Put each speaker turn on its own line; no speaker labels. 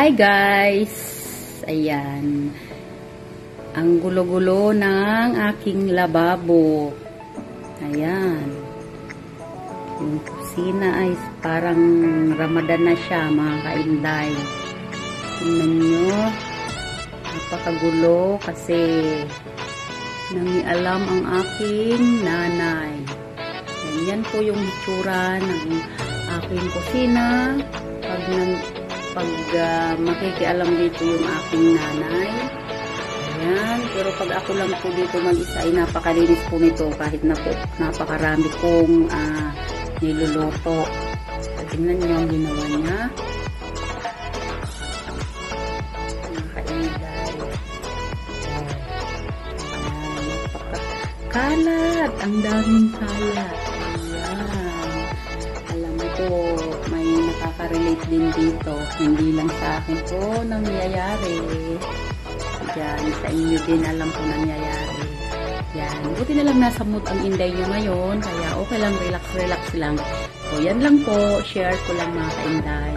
Hi guys! Ayan. Ang gulo-gulo ng aking lababo. Ayan. Yung kusina ay parang Ramadan na siya, mga kainday. Tingnan nyo. Napakagulo kasi nangialam ang aking nanay. Yan po yung hitsura ng aking kusina. Pag makikialam dito yung aking nanay. Ayan. Pero pag ako lang po dito mag-isa ay napakalinis po nito kahit na po napakarami kong niluluto. Tingnan nyo ang ginawa niya. Nakakaingay. Napakakalat. Ang daming kalat. Po, may nakaka-relate din dito. Hindi lang sa akin po nangyayari. Yan, sa inyo din alam po nangyayari. Yan, buti na lang nasa mood ang inday nyo ngayon. Kaya okay lang, relax lang. So, yan lang po. Share ko lang mga kainday.